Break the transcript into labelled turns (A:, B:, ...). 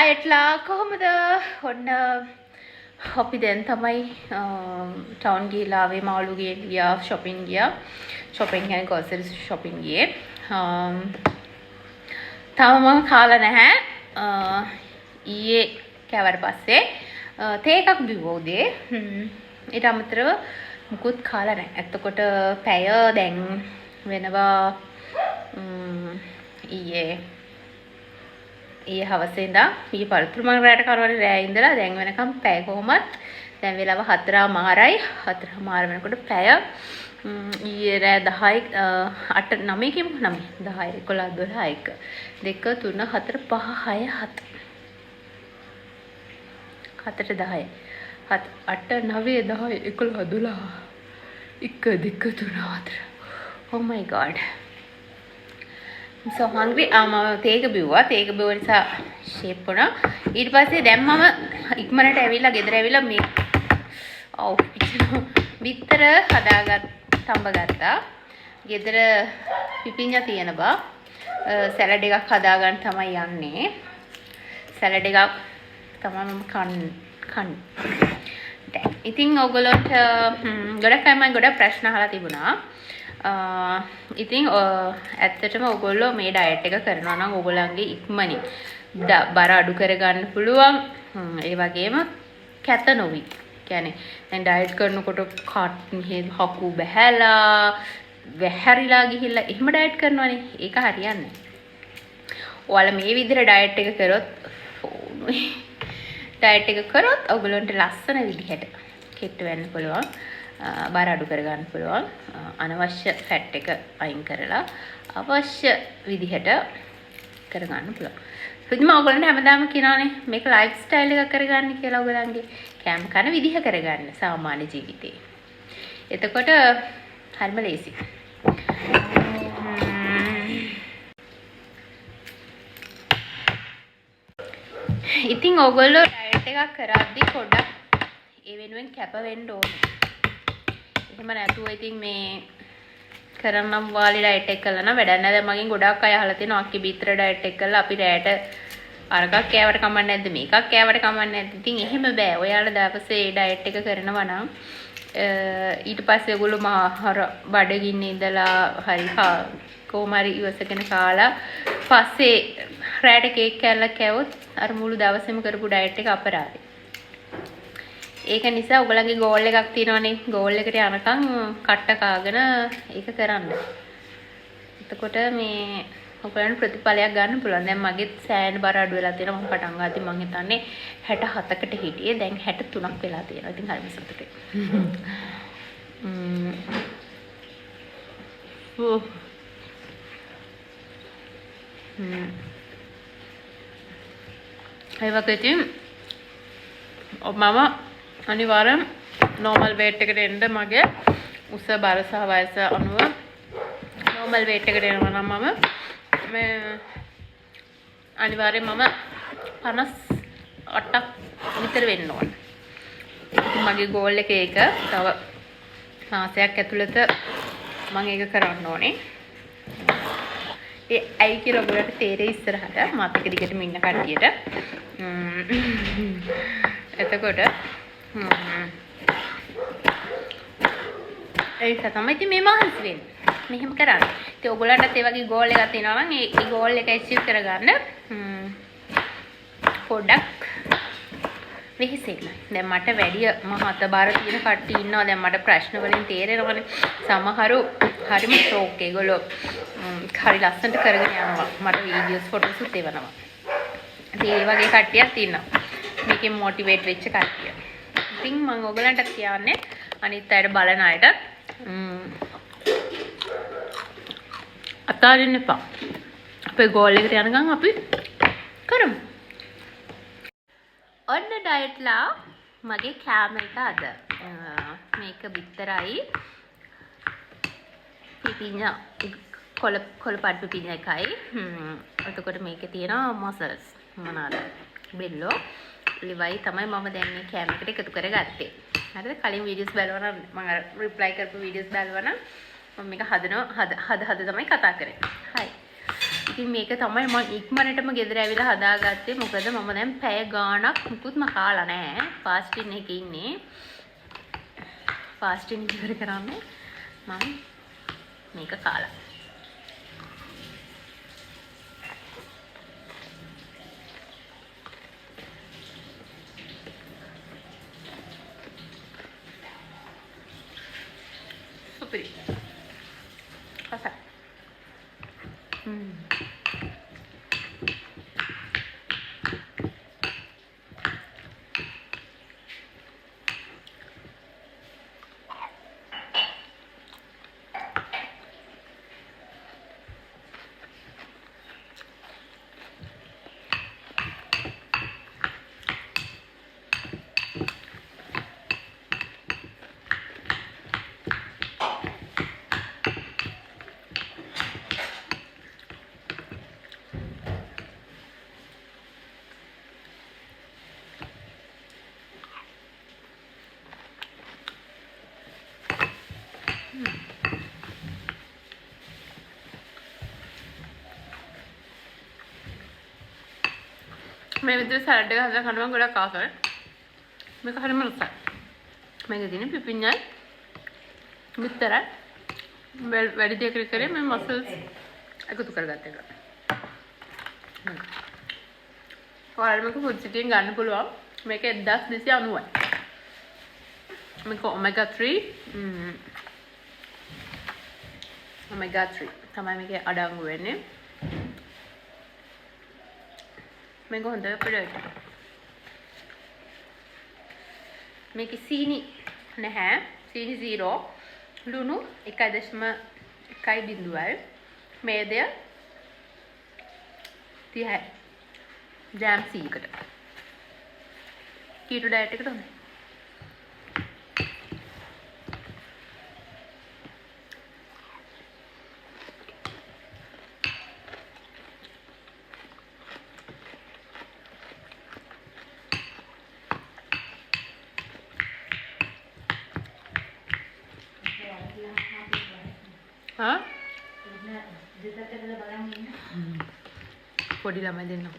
A: ඩයට්ලා කොහොමද? ඔන්න අපි දැන් තමයි ටවුන් ගිහලා ආවේ මාළුගේ ගියා shopping ගියා. shopping කියන්නේ grocery shopping ගියේ. තාම මම කාලා නැහැ. ඊයේ කෑවට පස්සේ තේ එකක් බිව්වා උදේ. ඊට අමතරව මුකුත් කාලා නැහැ. එතකොට පැය දැන් වෙනවා ඊයේ හවසේ ඉඳන් ඊයේ පළතුරු මම රැට කරවල රෑ ඉඳලා දැන් වෙනකම් පැය කොහොමත් දැන් වෙලාව 4:00 4:00 වෙනකොට පැය ඊයේ රෑ 10 8 9 කිමු 9 10 11 12 1 2 3 4 5 6 7 4 10 7 8 9 10 11 12 1 2 3 4 oh my god I'm so hungry. තේක බිව්වා. තේක බිව්ව නිසා ෂේප් වුණා. ඊට පස්සේ දැන් මම ඉක්මනට ඇවිල්ලා ගෙදර ඇවිල්ලා මේ බිත්තර තඹ ගත්තා. ගෙදර පිපිඤ්ඤා තියෙන බා. සැලඩ් එකක් හදාගන්න තමයි යන්නේ. සැලඩ් එකක් තමයි මම කන්නේ. ඉතින් ඔයගොල්ලන්ට ගොඩක් ප්‍රශ්න අහලා තිබුණා. ඉතින් ඇත්තටම ඔයගොල්ලෝ මේ ඩයට් එක කරනවා නම් ඔයගොල්ලන්ගේ ඉක්මනින් බර අඩු කරගන්න පුළුවන්. ඒ වගේම කැත නොවි. කියන්නේ දැන් ඩයට් කරනකොට හකු බහැලා වැහැරිලා ගිහිල්ලා එහෙම ඩයට් කරනවනේ. ඒක හරියන්නේ නැහැ. ඔයාලා මේ විදිහට ඩයට් එක කරොත් ඔයගොල්ලන්ට ලස්සන විදිහට කෙට්ට වෙන්න පුළුවන්. බර අඩු කරගන්න පුළුවන්. අනවශ්‍ය ෆැට් එක අයින් කරලා අවශ්‍ය විදිහට කරගන්න පුළුවන්. ඉතින් ඔයගොල්ලන්ට හැමදාම කියනවානේ මේක ලයිෆ් ස්ටයිල් එකක් කරගන්න කියලා ඔයගොල්ලන්ගේ කැම් කන විදිහ කරගන්න සාමාන්‍ය ජීවිතේ. එතකොට හරිම ලේසි. ඉතින් ඔයගොල්ලෝ ඩයට් එකක් කරද්දි පොඩ්ඩක් ඒ වෙනුවෙන් කැප වෙන්න ඕනේ. එහෙම නැතුව ඉතින් මේ කරන්නම් වාලේ ඩයට් එක කළා නම් වැඩක් නැහැ. දැන් මගෙන් ගොඩක් අය අහලා තියෙනවා අක්කේ බීතර ඩයට් එක කළා අපි රැයට අරකක් කෑවට කමක් නැද්ද මේකක් කෑවට කමක් නැද්ද? ඉතින් එහෙම බෑ. ඔයාලා දවසේ ඩයට් එක කරනවා නම් ඊට පස්සේ ඔයගොල්ලෝ ආහාර බඩගින්නේ ඉඳලා හරි කොහොම හරි ඉවසගෙන කාලා පස්සේ රැයට කේක් කෑල්ලක් කෑවොත් අර මුළු දවසේම කරපු ඩයට් එක අපරාධයි. ඒක නිසා ඔයගලගේ ගෝල් එකක් තියෙනවනේ. ගෝල් එකට යනකම් කට්ට කාගෙන ඒක කරන්න. එතකොට මේ ඔයගලන්ට ප්‍රතිඵලයක් ගන්න පුළුවන්. දැන් මගෙත් සෑහෙන බර අඩු වෙලා තියෙනවා. මම පටන් ගාති මං හිතන්නේ 67කට හිටියේ. දැන් 63ක් වෙලා තියෙනවා. ඉතින් හරිම සතුටුයි. ඒ වගේ මම අනිවාර්යෙන් normal weight එකට එන්න මගේ උස බර සහ වයස අනුව normal weight එකට එනවා නම් මම මේ අනිවාර්යෙන් මම 58ක් විතර වෙන්න ඕන. ඉතින් මගේ goal එක ඒක. තව මාසයක් ඇතුළත මම ඒක කරන්න ඕනේ. ඒ අයි කියලා ඔයගොල්ලන්ට තේරෙයි ඉස්සරහට මාත් එක දිගටම ඉන්න කට්ටියට. එතකොට ඒක තමයි ඉතින් මේ මහන්සි වෙන්නේ. මෙහෙම කරන්න. ඉතින් ඔයගොල්ලන්ටත් ඒ වගේ ගෝල් එකක් තියෙනවා නම් ඒ ගෝල් එක ඇචීව් කරගන්න පොඩ්ඩක් වෙහෙසෙන්න. දැන් මට වැඩි මහත බාර තියෙන කට්ටිය ඉන්නවා. දැන් මට ප්‍රශ්න වලින් තේරෙනවනේ. සමහරු හරිම ෂෝක් ඒගොල්ලෝ හරි ලස්සනට කරගෙන යනවා. මට වීඩියෝස් ෆොටෝස් උත් එවනවා. ඉතින් ඒ වගේ කට්ටියක් ඉන්නවා. මේකෙන් මොටිවේට් වෙච්ච කට්ටිය. ඉතින් මම ඔයගලන්ට කියන්නේ අනිත් අයට බලන අයට අතාරින්න එපා. අපේ ගෝල් එකට යනකම් අපි කරමු. ඔන්න ඩයට්ලා මගේ කෑම එක අද. මේක බිත්තරයි පිපිඤ්ඤා කොළ පාට පිපිඤ්ඤා එකයි. එතකොට මේකේ තියෙනවා මසල්ස් මොනවාද? බෙල්ලෝ ලිවයි තමයි මම දැන් මේ කෑම එකට එකතු කරගත්තේ. හරිද? කලින් වීඩියෝස් බලනවා නම් මම රිප්ලයි කරපු වීඩියෝස් බලනවා නම් මම මේක හදනවා හද තමයි කතා කරන්නේ. හරි. ඉතින් මේක තමයි මම ඉක්මනටම ගෙදර ඇවිල්ලා හදාගත්තේ. මොකද මම දැන් පැය ගාණක් මුකුත්ම කාලා නැහැ. ෆාස්ටින් එකේ ඉන්නේ. ෆාස්ටින් ඉවර කරන්න මම මේක කාලා. සුපිරි. හසක්. මේ විදිහට සලාඩ් එක හදලා කනවා ගොඩක් ආසයි. මේක හරියම රසයි. මේකේ තියෙන පිපිඤ්ඤායි විතරයි වැඩි දෙයක් කරේ මේ මසල්ස් එකතු කරගත්ත එක. ඔයාලට මේක ෆුඩ් සිටියෙන් ගන්න පුළුවන්. මේක 1290යි. මේක omega 3 omega 3 තමයි මේකේ අඩංගු වෙන්නේ. මේක හොඳට පිළිවෙලට. මේක සීනි නැහැ. සීනි 0. ලුණු 1.1.0යි. මේදය 30යි. ජෑම් C එකට. කීටෝ ඩයට් එකට හොඳයි. හා පොඩි ළමයි දෙන්නවා.